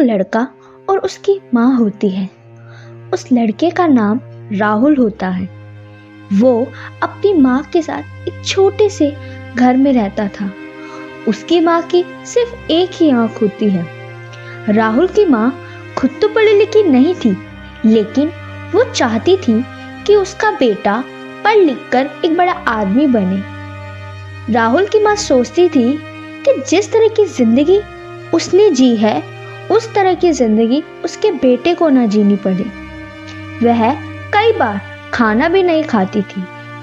एक लड़का और उसकी माँ होती है। उस लड़के का नाम राहुल होता है। वो अपनी माँ के साथ एक छोटे से घर में रहता था। उसकी माँ की सिर्फ एक ही आंख होती है। राहुल की माँ खुद तो पढ़ी लिखी नहीं थी, लेकिन वो चाहती थी कि उसका बेटा पढ़ लिख कर एक बड़ा आदमी बने। राहुल की माँ सोचती थी कि जिस तरह की जिंदगी उसने जी है, उस तरह की जिंदगी उसके बेटे को ना जीनी पड़े। वह कई बार खाना भी नहीं खाती थी,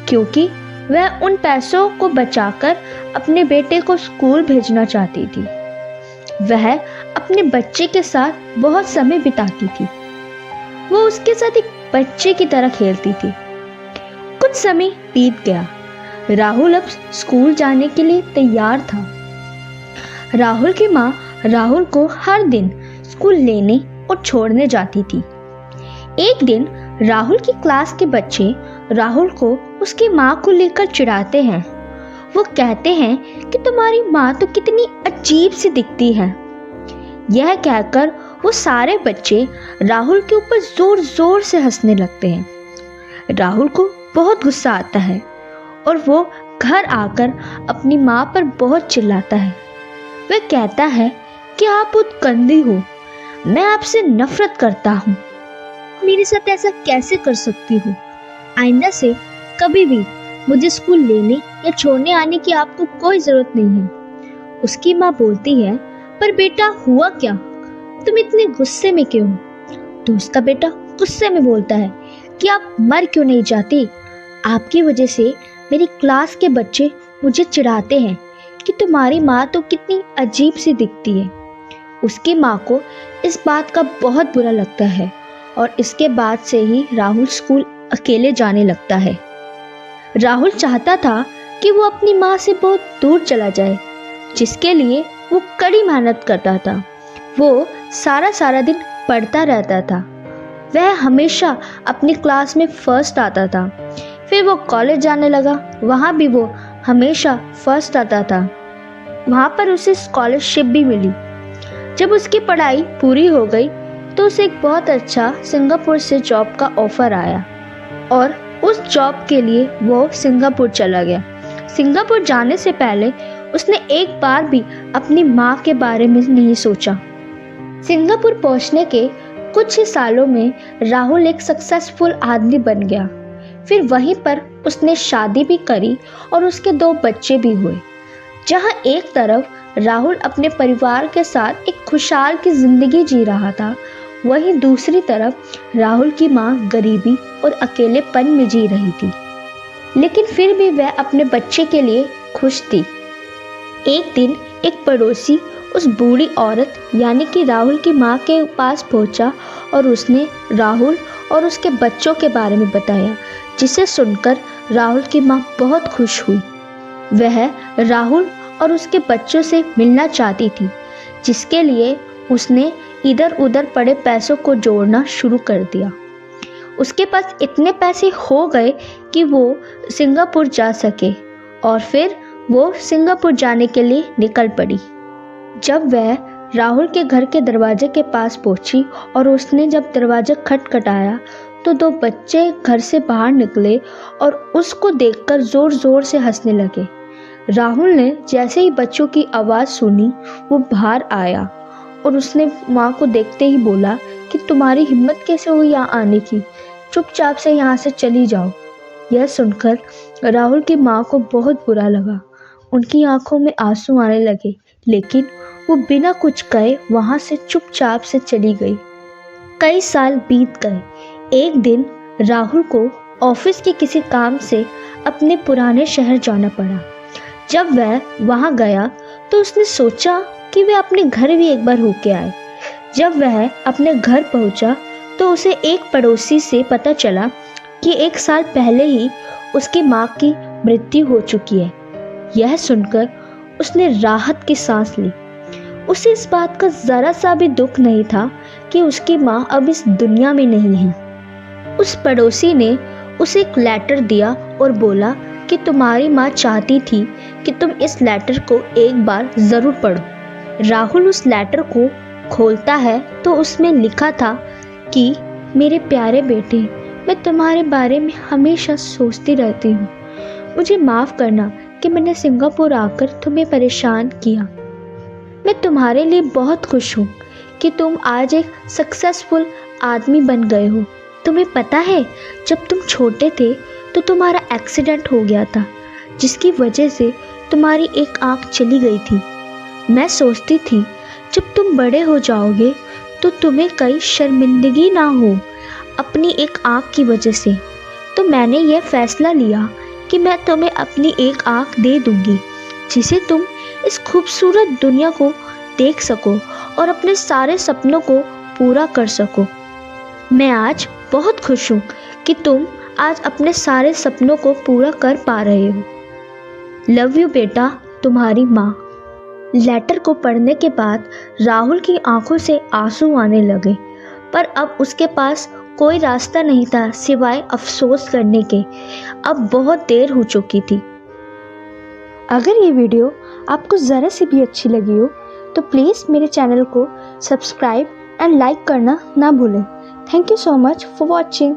क्योंकि वह उन पैसों को बचाकर अपने बेटे को स्कूल भेजना चाहती थी। वह अपने बच्चे के साथ बहुत समय बिताती थी। वो उसके साथ एक बच्चे की तरह खेलती थी। कुछ समय बीत गया। राहुल अब स्कूल जाने के लिए तैयार था। राहुल की माँ राहुल को हर दिन स्कूल लेने और छोड़ने जाती थी। एक दिन राहुल की क्लास के बच्चे राहुल को उसकी माँ को लेकर चिढ़ाते हैं। वो कहते हैं कि तुम्हारी माँ तो कितनी अजीब सी दिखती है। यह कहकर वो सारे बच्चे राहुल के ऊपर जोर जोर से हंसने लगते हैं। राहुल को बहुत गुस्सा आता है और वो घर आकर अपनी माँ पर बहुत चिल्लाता है। वह कहता है कि आप बहुत गंदी हो, मैं आपसे नफरत करता हूँ। मेरे साथ ऐसा कैसे कर सकती हो? आइंदा से कभी भी मुझे स्कूल लेने या छोड़ने आने की आपको कोई जरूरत नहीं है। उसकी माँ बोलती है, पर बेटा हुआ क्या? तुम इतने गुस्से में क्यों हो? तो उसका बेटा गुस्से में बोलता है कि आप मर क्यों नहीं जाती? आपकी वजह से मेरी क्लास के बच्चे मुझे चिढ़ाते हैं कि तुम्हारी माँ तो कितनी अजीब सी दिखती है। उसकी माँ को इस बात का बहुत बुरा लगता है और इसके बाद से ही राहुल स्कूल अकेले जाने लगता है। राहुल चाहता था कि वो अपनी माँ से बहुत दूर चला जाए, जिसके लिए वो कड़ी मेहनत करता था। वो सारा दिन पढ़ता रहता था। वह हमेशा अपनी क्लास में फर्स्ट आता था। फिर वो कॉलेज जाने लगा, वहाँ भी वो हमेशा फर्स्ट आता था। वहाँ पर उसे स्कॉलरशिप भी मिली। जब उसकी पढ़ाई पूरी हो गई तो उसे एक बहुत अच्छा सिंगापुर से जॉब का ऑफर आया और उस जॉब के लिए वो सिंगापुर चला गया। सिंगापुर जाने से पहले उसने एक बार भी अपनी माँ के बारे में नहीं सोचा। सिंगापुर पहुँचने के कुछ ही सालों में राहुल एक सक्सेसफुल आदमी बन गया। फिर वहीं पर उसने शादी भी करी और उसके 2 बच्चे भी हुए। जहाँ एक तरफ राहुल अपने परिवार के साथ एक खुशहाल की जिंदगी जी रहा था, वहीं दूसरी तरफ राहुल की माँ गरीबी और अकेलेपन में जी रही थी। लेकिन फिर भी वह अपने बच्चे के लिए खुश थी। एक दिन एक पड़ोसी उस बूढ़ी औरत यानी कि राहुल की माँ के पास पहुंचा और उसने राहुल और उसके बच्चों के बारे में बताया, जिसे सुनकर राहुल की माँ बहुत खुश हुई। वह राहुल और उसके बच्चों से मिलना चाहती थी, जिसके लिए उसने इधर उधर पड़े पैसों को जोड़ना शुरू कर दिया। उसके पास इतने पैसे हो गए कि वो सिंगापुर जा सके और फिर वो सिंगापुर जाने के लिए निकल पड़ी। जब वह राहुल के घर के दरवाजे के पास पहुंची और उसने जब दरवाजा खटखटाया तो 2 बच्चे घर से बाहर निकले और उसको देखकर जोर जोर से हंसने लगे। राहुल ने जैसे ही बच्चों की आवाज़ सुनी, वो बाहर आया और उसने माँ को देखते ही बोला कि तुम्हारी हिम्मत कैसे हुई यहाँ आने की? चुपचाप से यहाँ से चली जाओ। यह सुनकर राहुल की माँ को बहुत बुरा लगा। उनकी आंखों में आंसू आने लगे, लेकिन वो बिना कुछ कहे वहाँ से चुपचाप से चली गई। कई साल बीत गए। एक दिन राहुल को ऑफिस के किसी काम से अपने पुराने शहर जाना पड़ा। जब वह वहाँ गया तो उसने सोचा कि वह अपने घर भी एक बार होके आए। जब वह अपने घर पहुँचा तो उसे एक पड़ोसी से पता चला कि 1 साल पहले ही उसकी माँ की मृत्यु हो चुकी है। यह सुनकर उसने राहत की सांस ली। उसे इस बात का ज़रा सा भी दुख नहीं था कि उसकी माँ अब इस दुनिया में नहीं है। उस पड़ोसी ने उसे एक लेटर दिया और बोला कि तुम्हारी माँ चाहती थी कि तुम इस लेटर को एक बार ज़रूर पढ़ो। राहुल उस लेटर को खोलता है तो उसमें लिखा था कि मेरे प्यारे बेटे, मैं तुम्हारे बारे में हमेशा सोचती रहती हूँ। मुझे माफ़ करना कि मैंने सिंगापुर आकर तुम्हें परेशान किया। मैं तुम्हारे लिए बहुत खुश हूँ कि तुम आज एक सक्सेसफुल आदमी बन गए हो। तुम्हें पता है, जब तुम छोटे थे तो तुम्हारा एक्सीडेंट हो गया था, जिसकी वजह से तुम्हारी एक आँख चली गई थी। मैं सोचती थी जब तुम बड़े हो जाओगे तो तुम्हें कहीं शर्मिंदगी ना हो अपनी एक आँख की वजह से। तो मैंने यह फैसला लिया कि मैं तुम्हें अपनी एक आँख दे दूँगी, जिसे तुम इस खूबसूरत दुनिया को देख सको और अपने सारे सपनों को पूरा कर सको। मैं आज बहुत खुश हूँ कि तुम आज अपने सारे सपनों को पूरा कर पा रहे हो। लव यू बेटा, तुम्हारी माँ। लेटर को पढ़ने के बाद राहुल की आंखों से आंसू आने लगे, पर अब उसके पास कोई रास्ता नहीं था सिवाय अफसोस करने के। अब बहुत देर हो चुकी थी। अगर ये वीडियो आपको ज़रा सी भी अच्छी लगी हो तो प्लीज़ मेरे चैनल को सब्सक्राइब एंड लाइक करना ना भूलें। Thank you so much for watching.